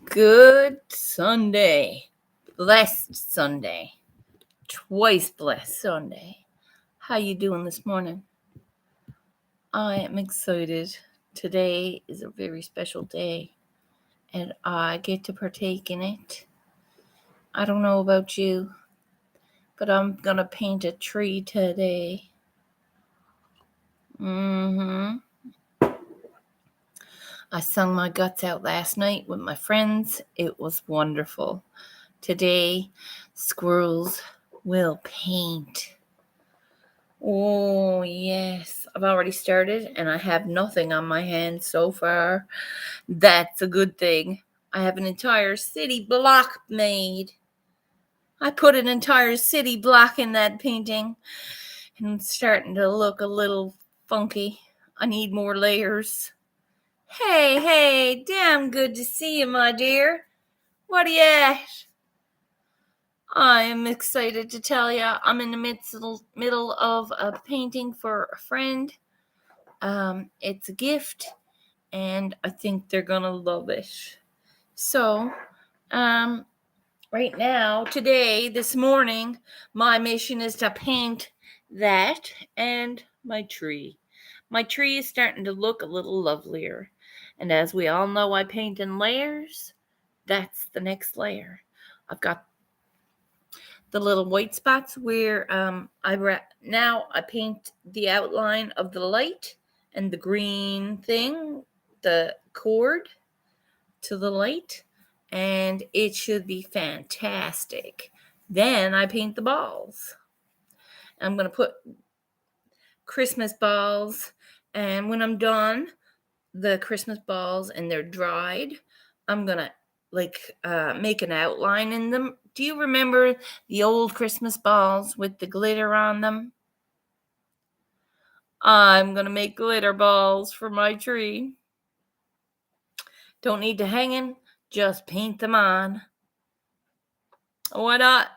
Good Sunday. Blessed Sunday. Twice blessed Sunday. How you doing this morning? I am excited. Today is a very special day and I get to partake in it. I don't know about you, but I'm going to paint a tree today. I sung my guts out last night with my friends. It was wonderful. Today, squirrels will paint. Oh, yes. I've already started and I have nothing on my hands so far. That's a good thing. I have an entire city block made. I put an entire city block in that painting and it's starting to look a little funky. I need more layers. Hey, damn good to see you, my dear. What are you at? I am excited to tell you I'm in the middle of a painting for a friend. It's a gift, and I think they're gonna love it. So, right now, today, this morning, my mission is to paint that and my tree. My tree is starting to look a little lovelier, and as we all know, I paint in layers. That's the next layer. I've got the little white spots where I paint the outline of the light and the green thing, the cord to the light, and it should be fantastic. Then I paint the balls. I'm going to put Christmas balls, and when I'm done, the Christmas balls and they're dried, I'm going to make an outline in them. Do you remember the old Christmas balls with the glitter on them? I'm going to make glitter balls for my tree. Don't need to hang them, just paint them on. Why not?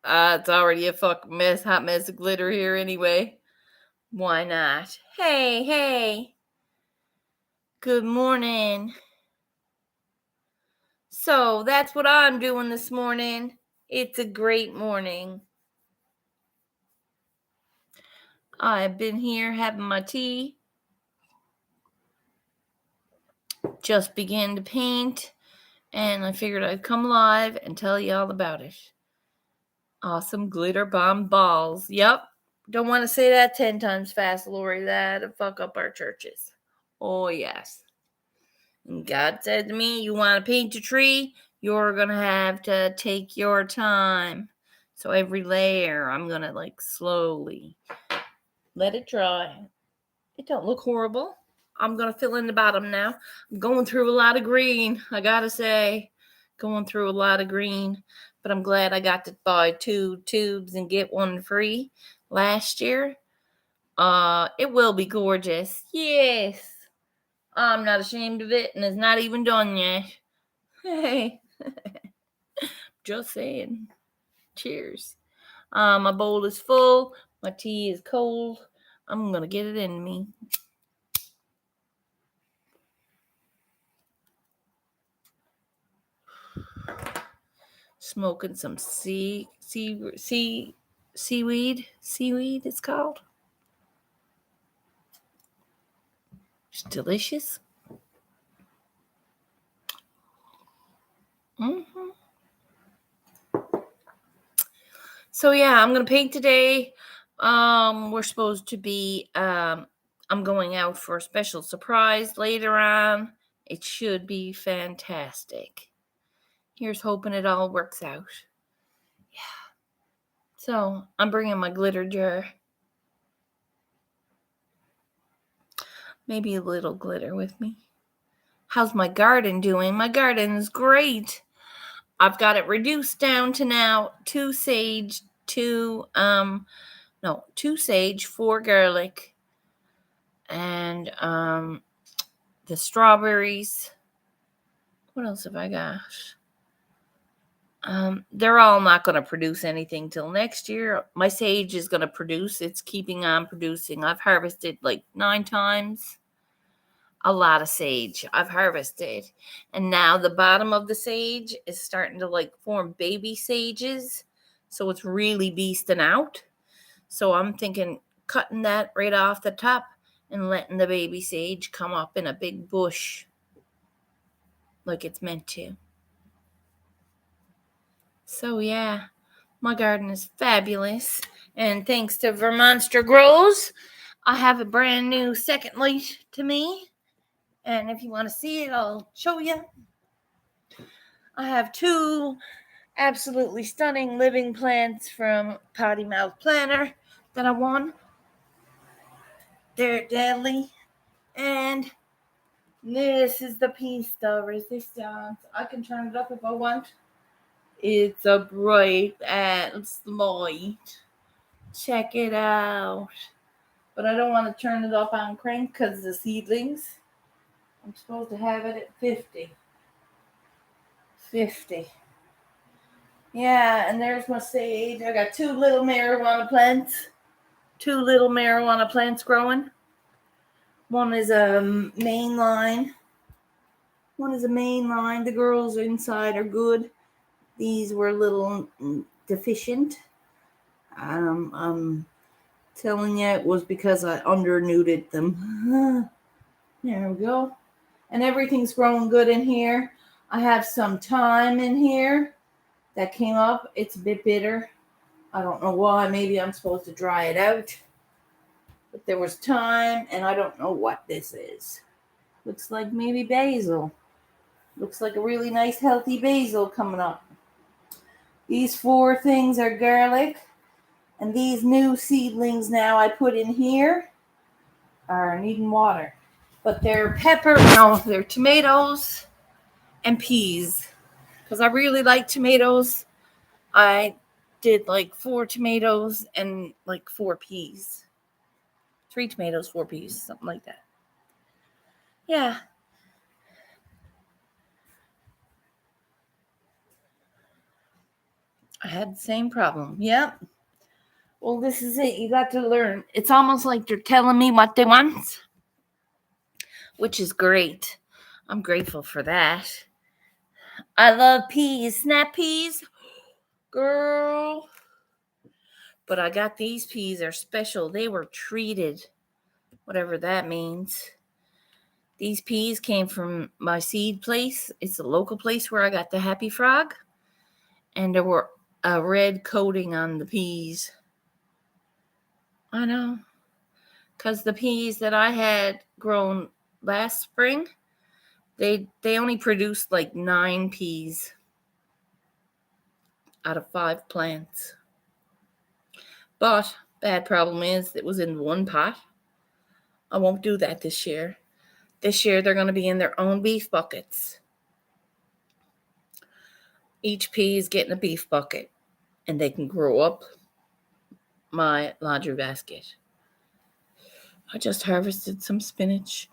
It's already a hot mess of glitter here anyway. Why not? Hey. Good morning. So that's what I'm doing this morning. It's a great morning. I've been here having my tea. Just began to paint. And I figured I'd come live and tell you all about it. Awesome glitter bomb balls. Yep. Don't want to say that 10 times fast, Lori. That'll fuck up our churches. Oh, yes. And God said to me, you want to paint a tree? You're going to have to take your time. So every layer, I'm going to slowly let it dry. It don't look horrible. I'm going to fill in the bottom now. I'm going through a lot of green, I got to say. Going through a lot of green. But I'm glad I got to buy 2 tubes and get one free last year. It will be gorgeous. Yes. I'm not ashamed of it, and it's not even done yet. Hey. Just saying. Cheers. My bowl is full. My tea is cold. I'm going to get it in me. Smoking some seaweed. Seaweed, it's called. It's delicious. So yeah, I'm gonna paint today. We're supposed to be. I'm going out for a special surprise later on. It should be fantastic. Here's hoping it all works out. Yeah. So I'm bringing my glitter jar. Maybe a little glitter with me. How's my garden doing? My garden's great. I've got it reduced down to now 2 sage, 4 garlic, and the strawberries. What else have I got? They're all not going to produce anything till next year. My sage is going to produce. It's keeping on producing. I've harvested 9 times. a lot of sage. I've harvested. And now the bottom of the sage is starting to like form baby sages. So it's really beasting out. So I'm thinking cutting that right off the top and letting the baby sage come up in a big bush like it's meant to. So yeah, my garden is fabulous. And thanks to Vermonster Grows, I have a brand new second light to me. And if you want to see it, I'll show you. I have two absolutely stunning living plants from Potty Mouth Planner that I won. They're deadly. And this is the piece de resistance. I can turn it up if I want. It's a bright ass light. Check it out. But I don't want to turn it up on crank because the seedlings. I'm supposed to have it at 50. 50. Yeah, and there's my sage. I got two little marijuana plants. Two little marijuana plants growing. One is a mainline. One is a mainline. The girls inside are good. These were a little deficient. I'm telling you, it was because I under-nuded them. There we go. And everything's growing good in here. I have some thyme in here that came up. It's a bit bitter. I don't know why. Maybe I'm supposed to dry it out. But there was thyme, and I don't know what this is. Looks like maybe basil. Looks like a really nice, healthy basil coming up. These four things are garlic. And these new seedlings now I put in here are needing water. But they're they're tomatoes and peas. Because I really like tomatoes. I did like 4 tomatoes and like 4 peas. 3 tomatoes, 4 peas, something like that. Yeah. I had the same problem. Yep. Well, this is it. You got to learn. It's almost like they're telling me what they want, which is great. I'm grateful for that. I love peas. Snap peas. Girl. But I got these peas. They're special. They were treated. Whatever that means. These peas came from my seed place. It's a local place where I got the Happy Frog. And there were a red coating on the peas. I know. Because the peas that I had grown last spring, they only produced like 9 peas out of 5 plants. But bad problem is it was in one pot. I won't do that this year. This year they're going to be in their own beef buckets. Each pea is getting a beef bucket, and they can grow up my laundry basket. I just harvested some spinach.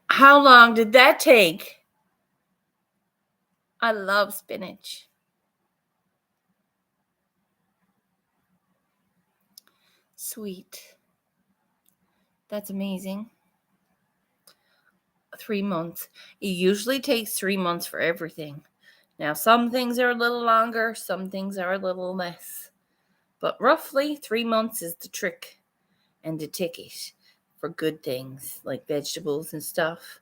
How long did that take? I love spinach. Sweet. That's amazing. 3 months. It usually takes 3 months for everything. Now, some things are a little longer, some things are a little less. But roughly 3 months is the trick and the ticket for good things like vegetables and stuff.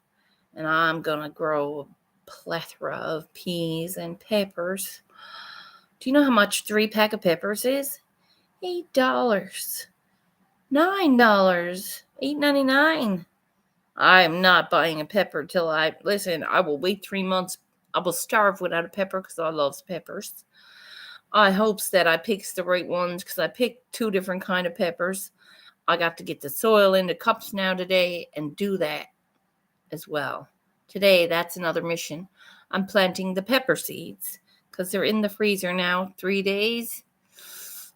And I'm going to grow a plethora of peas and peppers. Do you know how much 3 pack of peppers is? $8. $9. $8.99. I'm not buying a pepper till I will wait 3 months. I will starve without a pepper because I love peppers. I hopes that I picks the right ones because I picked 2 different kind of peppers. I got to get the soil into cups now today and do that as well. Today, that's another mission. I'm planting the pepper seeds because they're in the freezer now 3 days.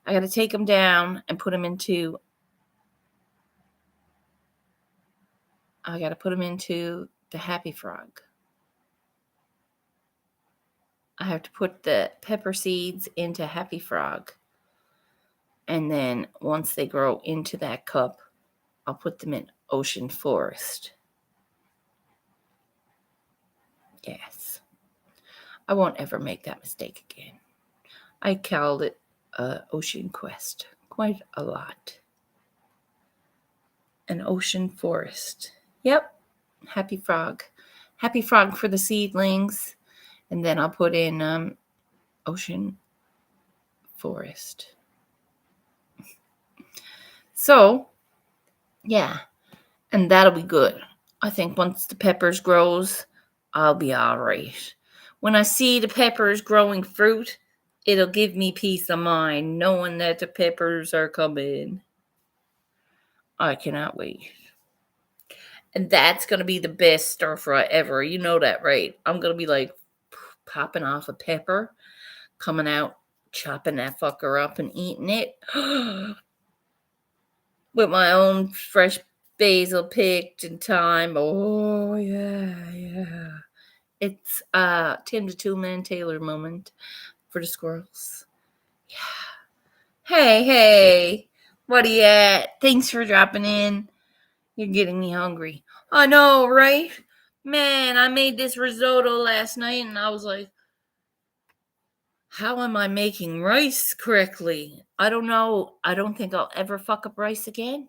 I got to take them down and put them into the Happy Frog. I have to put the pepper seeds into Happy Frog. And then once they grow into that cup, I'll put them in Ocean Forest. Yes. I won't ever make that mistake again. I called it Ocean Quest quite a lot. An Ocean Forest. Yep. Happy Frog. Happy Frog for the seedlings. And then I'll put in Ocean Forest. So, yeah. And that'll be good. I think once the peppers grows, I'll be all right. When I see the peppers growing fruit, it'll give me peace of mind knowing that the peppers are coming. I cannot wait. And that's going to be the best stir fry ever. You know that, right? I'm going to be like popping off a pepper, coming out, chopping that fucker up and eating it with my own fresh basil picked in time. Oh, yeah. It's Tim the Toolman Taylor moment for the squirrels. Yeah. Hey. What are you at? Thanks for dropping in. You're getting me hungry. I know, right? Man, I made this risotto last night and I was like, how am I making rice correctly? I don't know. I don't think I'll ever fuck up rice again.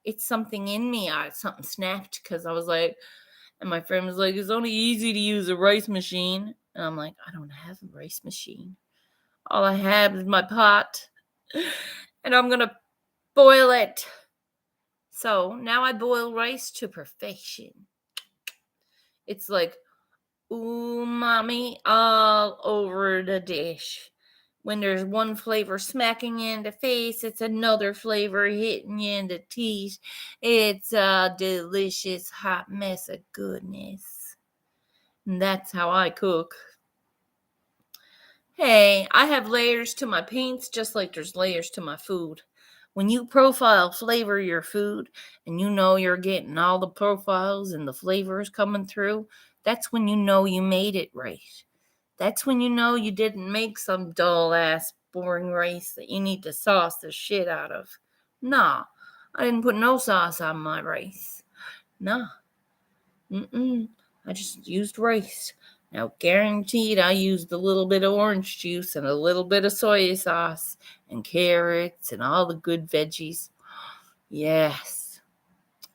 It's something in me. Something snapped because I was like, and my friend was like, it's only easy to use a rice machine. And I'm like, I don't have a rice machine. All I have is my pot. And I'm going to boil it. So now I boil rice to perfection. It's like umami all over the dish. When there's one flavor smacking you in the face, it's another flavor hitting you in the teeth. It's a delicious hot mess of goodness. And that's how I cook. Hey, I have layers to my paints just like there's layers to my food. When you profile flavor your food and you know you're getting all the profiles and the flavors coming through, that's when you know you made it right. That's when you know you didn't make some dull ass boring rice that you need to sauce the shit out of. Nah, I didn't put no sauce on my rice. Nah. I just used rice. Now, guaranteed, I used a little bit of orange juice and a little bit of soy sauce and carrots and all the good veggies. Yes.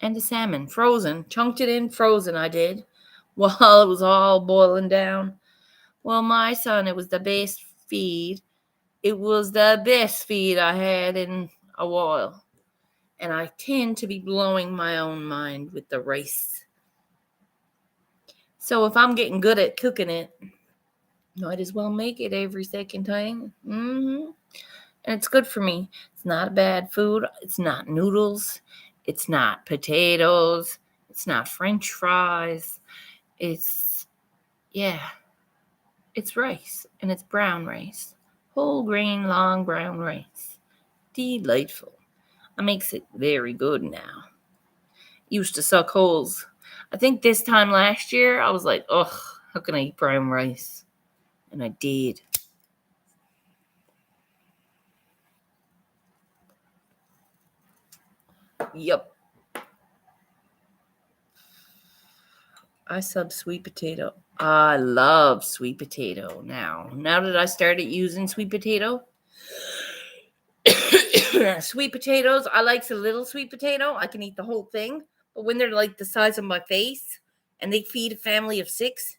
And the salmon, frozen. Chunked it in frozen, I did, while it was all boiling down. Well, my son, it was the best feed. It was the best feed I had in a while. And I tend to be blowing my own mind with the rice. So if I'm getting good at cooking it, might as well make it every second time. And it's good for me. It's not bad food. It's not noodles. It's not potatoes. It's not French fries. It's rice. And it's brown rice. Whole grain, long brown rice. Delightful. It makes it very good now. Used to suck holes. I think this time last year, I was like, ugh, how can I eat brown rice? And I did. Yup. I sub sweet potato. I love sweet potato now. Now that I started using sweet potato, sweet potatoes, I like the little sweet potato. I can eat the whole thing. But when they're like the size of my face and they feed a family of 6,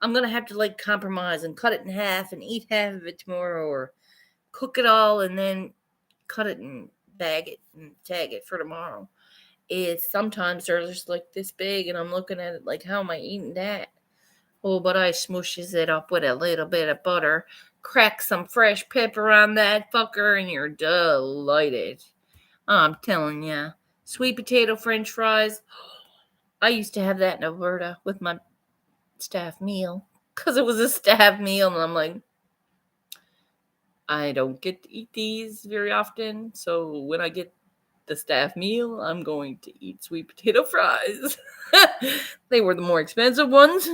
I'm going to have to like compromise and cut it in half and eat half of it tomorrow or cook it all and then cut it and bag it and tag it for tomorrow. Is sometimes they're just like this big and I'm looking at it like, how am I eating that? Oh, but I smooshes it up with a little bit of butter, crack some fresh pepper on that fucker, and you're delighted. I'm telling ya. Sweet potato french fries. I used to have that in Alberta with my staff meal because it was a staff meal, and I'm like, I don't get to eat these very often, so when I get the staff meal, I'm going to eat sweet potato fries. They were the more expensive ones.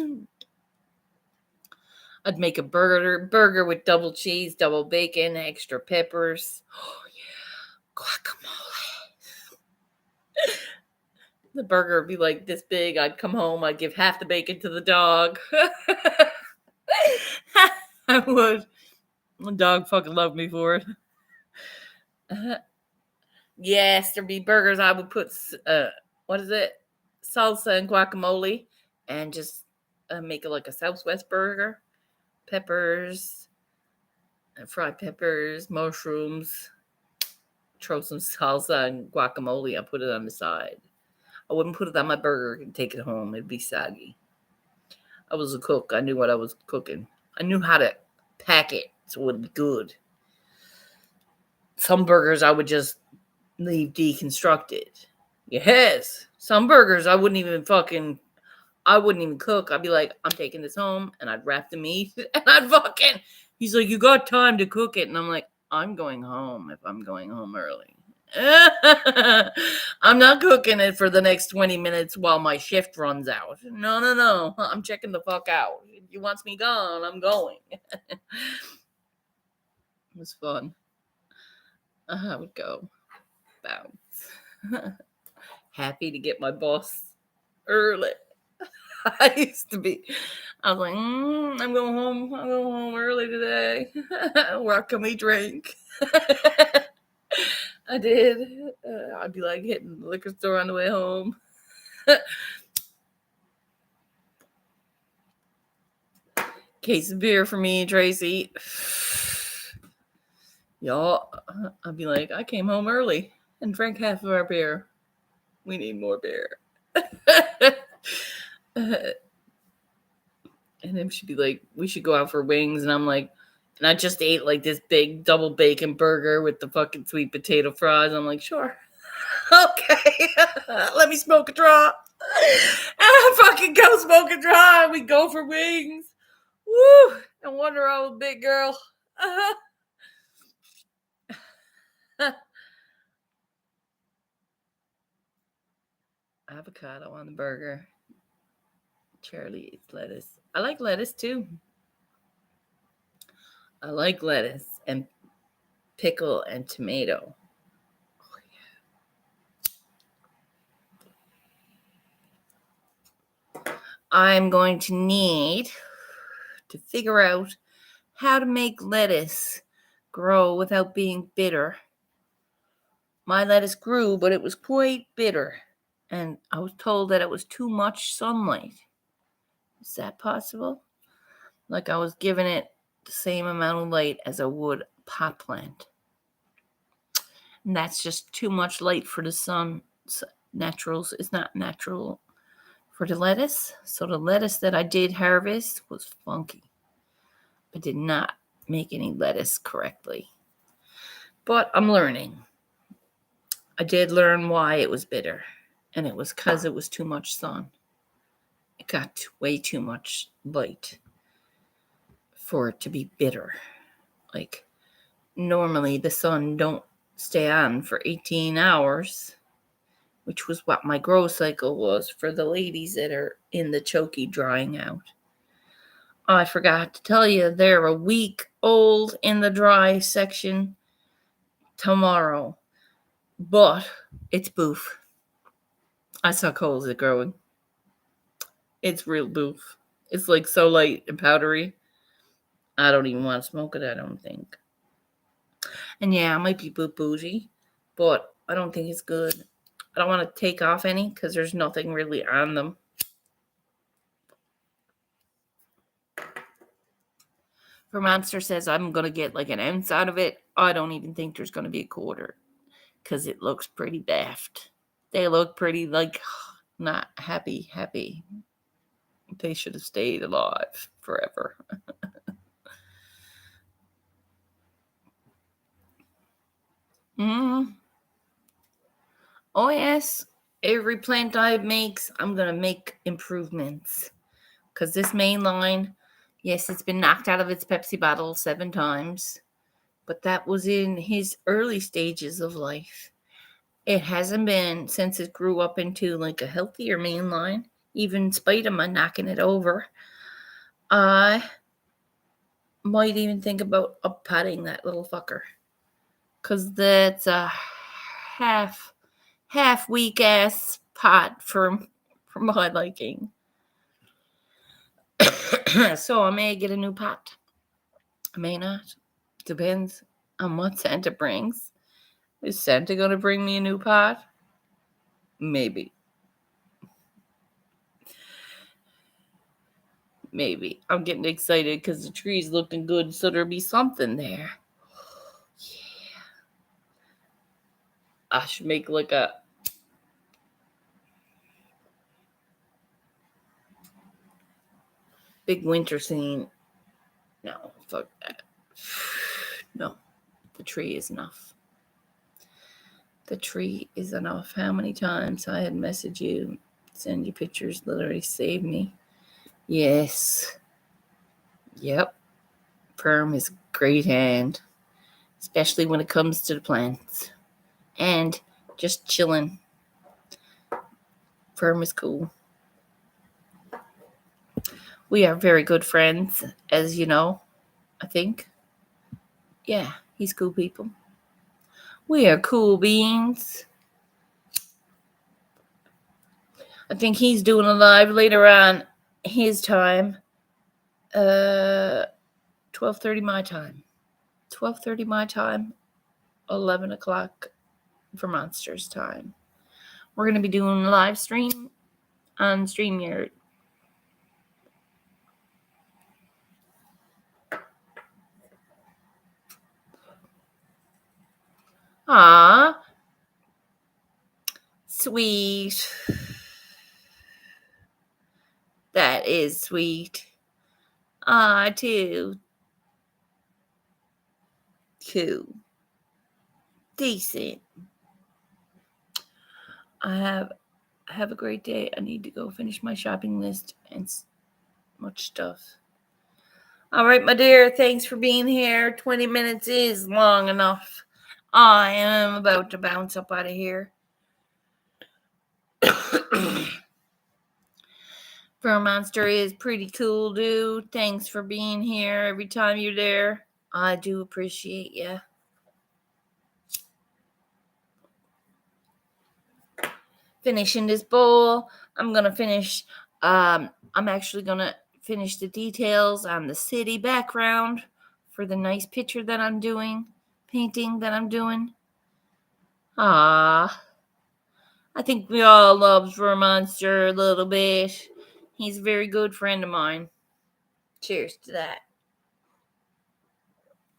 I'd make a burger with double cheese, double bacon, extra peppers. Oh, yeah. Guacamole. The burger would be like this big. I'd come home. I'd give half the bacon to the dog. I would. The dog fucking loved me for it. Yes, there'd be burgers. I would put what is it? Salsa and guacamole, and just make it like a Southwest burger. Peppers, fried peppers, mushrooms. Throw some salsa and guacamole. I put it on the side. I wouldn't put it on my burger and take it home. It'd be soggy. I was a cook. I knew what I was cooking. I knew how to pack it so it would be good. Some burgers I would just leave deconstructed. Yes. Some burgers I wouldn't even cook. I'd be like, I'm taking this home, and I'd wrap the meat, and I'd fucking, he's like, you got time to cook it. And I'm like, I'm going home if I'm going home early. I'm not cooking it for the next 20 minutes while my shift runs out. No. I'm checking the fuck out. If he wants me gone, I'm going. It was fun. I would go bounce. Happy to get my boss early. I used to be. I was like, I'm going home. I'm going home early today. Where can we drink? I did. I'd be like hitting the liquor store on the way home. Case of beer for me, Tracy. Y'all, I'd be like, I came home early and drank half of our beer. We need more beer. And then she'd be like, we should go out for wings. And I'm like, and I just ate like this big double bacon burger with the fucking sweet potato fries. I'm like, sure. Okay. Let me smoke a draw. I fucking go smoke a draw. We go for wings. Woo. No wonder I was a big girl. Avocado on the burger. Charlie eats lettuce. I like lettuce too. I like lettuce and pickle and tomato. Oh, yeah. I'm going to need to figure out how to make lettuce grow without being bitter. My lettuce grew, but it was quite bitter. And I was told that it was too much sunlight. Is that possible? Like I was giving it the same amount of light as I would a pot plant. And that's just too much light for the sun. Naturals is not natural for the lettuce. So the lettuce that I did harvest was funky. I did not make any lettuce correctly. But I'm learning. I did learn why it was bitter. And it was because it was too much sun. It got way too much light for it to be bitter. Like normally the sun don't stay on for 18 hours, which was what my grow cycle was for the ladies that are in the choky drying out. I forgot to tell you, they're a week old in the dry section tomorrow, but it's boof. I saw coals it growing. It's real boof. It's like so light and powdery. I don't even want to smoke it, I don't think. And yeah, it might be bougie, but I don't think it's good. I don't want to take off any because there's nothing really on them. Monster says I'm going to get like an ounce out of it. I don't even think there's going to be a quarter because it looks pretty daft. They look pretty like not happy. They should have stayed alive forever. Oh yes, every plant I makes, I'm going to make improvements. Because this main line, yes, it's been knocked out of its Pepsi bottle 7 times. But that was in his early stages of life. It hasn't been since it grew up into like a healthier main line, even in spite of my knocking it over. I might even think about up-potting that little fucker. Because that's a half weak ass pot for my liking. So I may get a new pot. I may not. Depends on what Santa brings. Is Santa going to bring me a new pot? Maybe. I'm getting excited because the tree's looking good, so there'll be something there. Yeah. I should make like a big winter scene. No, fuck that. No, the tree is enough. The tree is enough. How many times I had messaged you, send you pictures, literally saved me. Yes. Yep. Perm is a great hand, especially when it comes to the plants. And just chilling. Perm is cool. We are very good friends, as you know, I think. Yeah, he's cool people. We are cool beans. I think he's doing a live later on his time. 12:30 my time. 12:30 my time. 11 o'clock for Monsters time. We're going to be doing a live stream on StreamYard. Ah, sweet. That is sweet. Too. Cool. Decent. Have a great day. I need to go finish my shopping list and much stuff. All right, my dear. Thanks for being here. 20 minutes is long enough. I am about to bounce up out of here. Fur Monster is pretty cool, dude. Thanks for being here every time you're there. I do appreciate you. Finishing this bowl. I'm actually gonna finish the details on the city background for the nice picture that I'm doing, painting that I'm doing. I think we all love Fur Monster a little bit. He's a very good friend of mine. Cheers to that.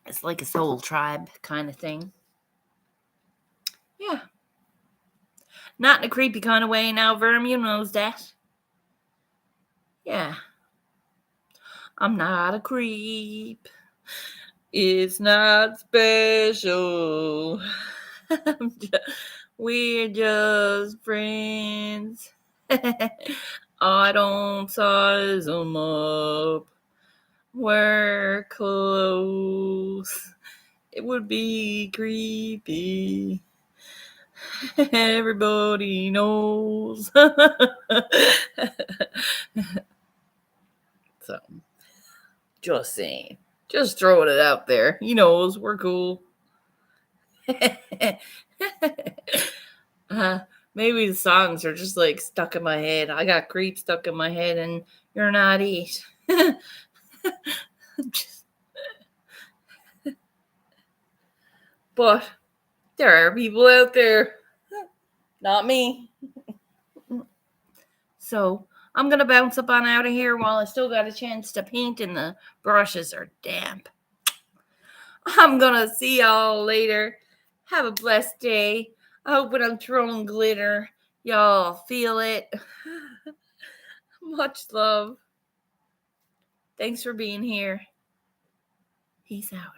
It's like a soul tribe kind of thing. Yeah. Not in a creepy kind of way now, Verm, you knows that. Yeah. I'm not a creep. It's not special. We're just friends. I don't size them up. We're close. It would be creepy. Everybody knows. So, just saying. Just throwing it out there. He knows we're cool. Maybe the songs are just like stuck in my head. I got creep stuck in my head, and you're not it. But there are people out there. Not me. So I'm going to bounce up on out of here while I still got a chance to paint and the brushes are damp. I'm going to see y'all later. Have a blessed day. I hope when I'm throwing glitter, y'all feel it. Much love. Thanks for being here. Peace out.